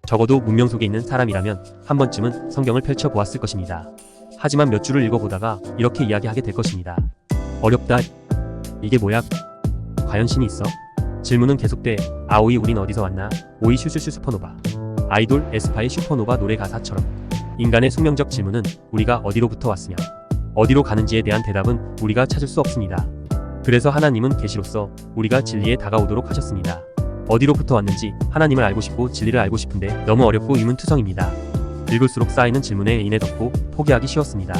적어도 문명 속에 있는 사람이라면 한 번쯤은 성경을 펼쳐보았을 것입니다. 하지만 몇 줄을 읽어보다가 이렇게 이야기하게 될 것입니다. 어렵다. 이게 뭐야? 과연 신이 있어? 질문은 계속돼. 아오이 우린 어디서 왔나? 오이 슈슈슈 슈퍼노바. 아이돌 에스파의 슈퍼노바 노래 가사처럼 인간의 숙명적 질문은 우리가 어디로부터 왔으며 어디로 가는지에 대한 대답은 우리가 찾을 수 없습니다. 그래서 하나님은 계시로서 우리가 진리에 다가오도록 하셨습니다. 어디로부터 왔는지 하나님을 알고 싶고 진리를 알고 싶은데 너무 어렵고 의문투성입니다. 읽을수록 쌓이는 질문에 인해 덮고 포기하기 쉬웠습니다.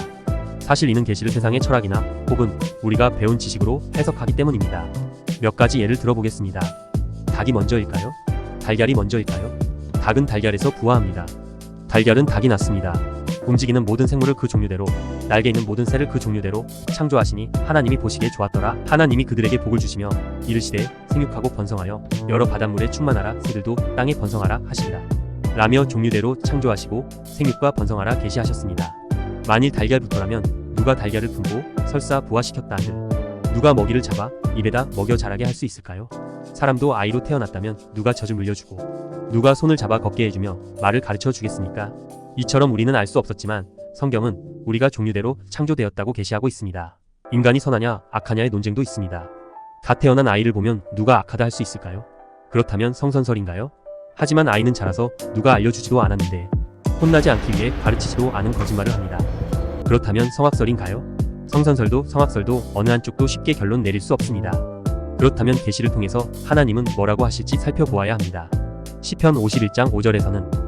사실 이는 계시를 세상의 철학이나 혹은 우리가 배운 지식으로 해석하기 때문입니다. 몇 가지 예를 들어보겠습니다. 닭이 먼저일까요? 달걀이 먼저일까요? 닭은 달걀에서 부화합니다. 달걀은 닭이 낳습니다. 움직이는 모든 생물을 그 종류대로, 날개 있는 모든 새를 그 종류대로 창조하시니 하나님이 보시기에 좋았더라. 하나님이 그들에게 복을 주시며 이르시되 생육하고 번성하여 여러 바닷물에 충만하라. 새들도 땅에 번성하라 하시니라. 라며 종류대로 창조하시고 생육과 번성하라 계시하셨습니다. 만일 달걀부터라면 누가 달걀을 품고 설사 부화시켰다 한들 누가 먹이를 잡아 입에다 먹여 자라게 할 수 있을까요? 사람도 아이로 태어났다면 누가 젖을 물려주고 누가 손을 잡아 걷게 해주며 말을 가르쳐 주겠습니까? 이처럼 우리는 알 수 없었지만 성경은 우리가 종류대로 창조되었다고 계시하고 있습니다. 인간이 선하냐 악하냐의 논쟁도 있습니다. 갓 태어난 아이를 보면 누가 악하다 할 수 있을까요? 그렇다면 성선설인가요? 하지만 아이는 자라서 누가 알려주지도 않았는데 혼나지 않기 위해 가르치지도 않은 거짓말을 합니다. 그렇다면 성악설인가요? 성선설도 성악설도 어느 한쪽도 쉽게 결론 내릴 수 없습니다. 그렇다면 계시를 통해서 하나님은 뭐라고 하실지 살펴보아야 합니다. 시편 51장 5절에서는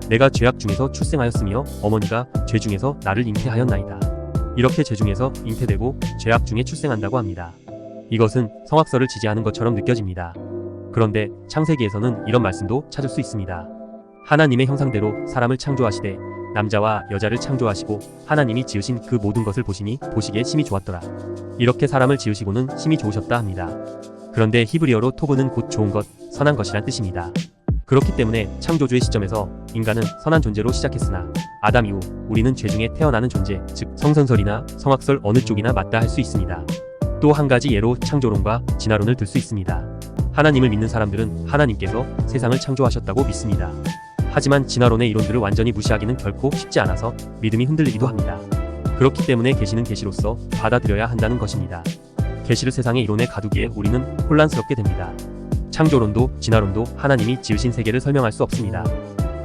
내가 죄악 중에서 출생하였으며 어머니가 죄 중에서 나를 잉태하였나이다. 이렇게 죄 중에서 잉태되고 죄악 중에 출생한다고 합니다. 이것은 성악설을 지지하는 것처럼 느껴집니다. 그런데 창세기에서는 이런 말씀도 찾을 수 있습니다. 하나님의 형상대로 사람을 창조하시되 남자와 여자를 창조하시고 하나님이 지으신 그 모든 것을 보시니 보시기에 심히 좋았더라. 이렇게 사람을 지으시고는 심히 좋으셨다 합니다. 그런데 히브리어로 토브는 곧 좋은 것, 선한 것이란 뜻입니다. 그렇기 때문에 창조주의 시점에서 인간은 선한 존재로 시작했으나 아담 이후 우리는 죄 중에 태어나는 존재, 즉 성선설이나 성악설 어느 쪽이나 맞다 할 수 있습니다. 또 한 가지 예로 창조론과 진화론을 들 수 있습니다. 하나님을 믿는 사람들은 하나님께서 세상을 창조하셨다고 믿습니다. 하지만 진화론의 이론들을 완전히 무시하기는 결코 쉽지 않아서 믿음이 흔들리기도 합니다. 그렇기 때문에 계시는 계시로서 받아들여야 한다는 것입니다. 계시를 세상의 이론에 가두기에 우리는 혼란스럽게 됩니다. 창조론도 진화론도 하나님이 지으신 세계를 설명할 수 없습니다.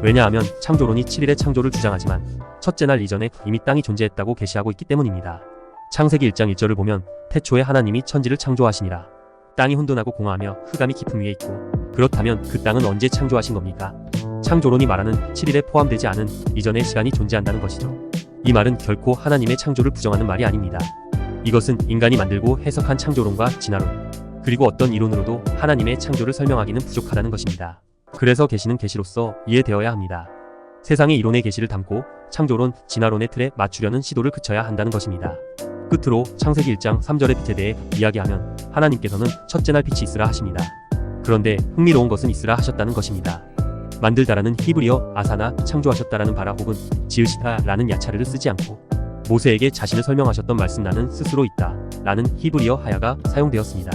왜냐하면 창조론이 7일의 창조를 주장하지만 첫째 날 이전에 이미 땅이 존재했다고 계시하고 있기 때문입니다. 창세기 1장 1절을 보면 태초에 하나님이 천지를 창조하시니라. 땅이 혼돈하고 공허하며 흑암이 깊음 위에 있고 그렇다면 그 땅은 언제 창조하신 겁니까? 창조론이 말하는 7일에 포함되지 않은 이전의 시간이 존재한다는 것이죠. 이 말은 결코 하나님의 창조를 부정하는 말이 아닙니다. 이것은 인간이 만들고 해석한 창조론과 진화론 그리고 어떤 이론으로도 하나님의 창조를 설명하기는 부족하다는 것입니다. 그래서 계시는 계시로서 이해되어야 합니다. 세상의 이론의 계시를 담고 창조론, 진화론의 틀에 맞추려는 시도를 그쳐야 한다는 것입니다. 끝으로 창세기 1장 3절의 빛에 대해 이야기하면 하나님께서는 첫째 날 빛이 있으라 하십니다. 그런데 흥미로운 것은 있으라 하셨다는 것입니다. 만들다라는 히브리어 아사나 창조하셨다라는 바라 혹은 지으시다라는 야차르를 쓰지 않고 모세에게 자신을 설명하셨던 말씀 나는 스스로 있다 라는 히브리어 하야가 사용되었습니다.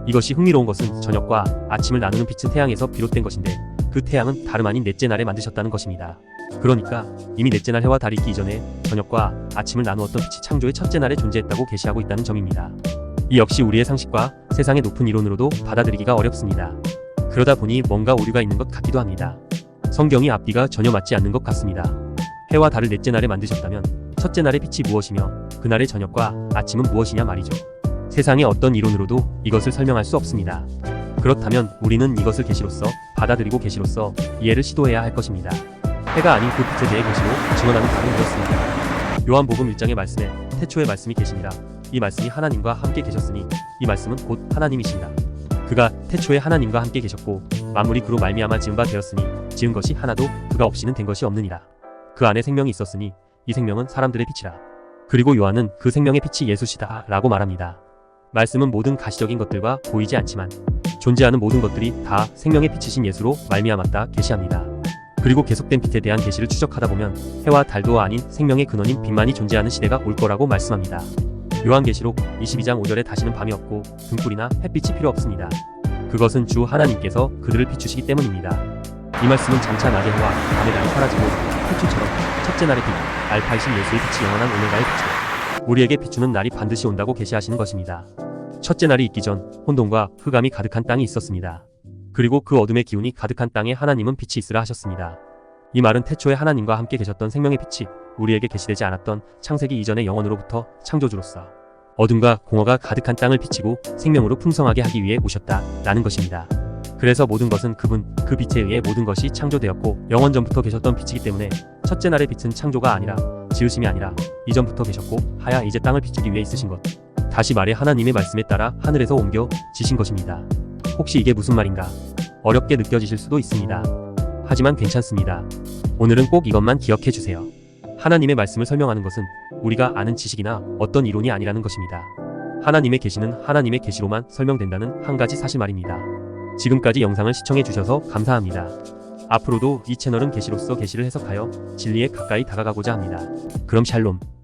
이것이 흥미로운 것은 저녁과 아침을 나누는 빛은 태양에서 비롯된 것인데 그 태양은 다름 아닌 넷째 날에 만드셨다는 것입니다. 그러니까 이미 넷째 날 해와 달이 있기 이전에 저녁과 아침을 나누었던 빛이 창조의 첫째 날에 존재했다고 계시하고 있다는 점입니다. 이 역시 우리의 상식과 세상의 높은 이론으로도 받아들이기가 어렵습니다. 그러다 보니 뭔가 오류가 있는 것 같기도 합니다. 성경이 앞뒤가 전혀 맞지 않는 것 같습니다. 해와 달을 넷째 날에 만드셨다면 첫째 날의 빛이 무엇이며 그날의 저녁과 아침은 무엇이냐 말이죠. 세상의 어떤 이론으로도 이것을 설명할 수 없습니다. 그렇다면 우리는 이것을 계시로서 받아들이고 계시로서 이해를 시도해야 할 것입니다. 해가 아닌 그 빛에 대해 계시로 증언하는 바는 이렇습니다. 요한복음 1장의 말씀에 태초에 말씀이 계시니라. 이 말씀이 하나님과 함께 계셨으니 이 말씀은 곧 하나님이시니라. 그가 태초에 하나님과 함께 계셨고 만물이 그로 말미암아 지은 바 되었으니 지은 것이 하나도 그가 없이는 된 것이 없느니라. 그 안에 생명이 있었으니 이 생명은 사람들의 빛이라. 그리고 요한은 그 생명의 빛이 예수시다 라고 말합니다. 말씀은 모든 가시적인 것들과 보이지 않지만 존재하는 모든 것들이 다 생명의 빛이신 예수로 말미암았다 계시합니다. 그리고 계속된 빛에 대한 계시를 추적하다 보면 해와 달도 아닌 생명의 근원인 빛만이 존재하는 시대가 올 거라고 말씀합니다. 요한계시록 22장 5절에 다시는 밤이 없고 등불이나 햇빛이 필요 없습니다. 그것은 주 하나님께서 그들을 비추시기 때문입니다. 이 말씀은 장차 낮의 해와 밤의 달이 사라지고 태초처럼 첫째 날의 빛, 알파이신 예수의 빛이 영원한 오메가의 빛으로 우리에게 비추는 날이 반드시 온다고 계시하시는 것입니다. 첫째 날이 있기 전 혼돈과 흑암이 가득한 땅이 있었습니다. 그리고 그 어둠의 기운이 가득한 땅에 하나님은 빛이 있으라 하셨습니다. 이 말은 태초에 하나님과 함께 계셨던 생명의 빛이 우리에게 계시되지 않았던 창세기 이전의 영원으로부터 창조주로서 어둠과 공허가 가득한 땅을 비치고 생명으로 풍성하게 하기 위해 오셨다라는 것입니다. 그래서 모든 것은 그분, 그 빛에 의해 모든 것이 창조되었고 영원 전부터 계셨던 빛이기 때문에 첫째 날의 빛은 창조가 아니라 지으심이 아니라 이전부터 계셨고 하야 이제 땅을 비추기 위해 있으신 것. 다시 말해 하나님의 말씀에 따라 하늘에서 옮겨 지신 것입니다. 혹시 이게 무슨 말인가? 어렵게 느껴지실 수도 있습니다. 하지만 괜찮습니다. 오늘은 꼭 이것만 기억해 주세요. 하나님의 말씀을 설명하는 것은 우리가 아는 지식이나 어떤 이론이 아니라는 것입니다. 하나님의 계시는 하나님의 계시로만 설명된다는 한 가지 사실 말입니다. 지금까지 영상을 시청해 주셔서 감사합니다. 앞으로도 이 채널은 계시로서 계시를 해석하여 진리에 가까이 다가가고자 합니다. 그럼 샬롬.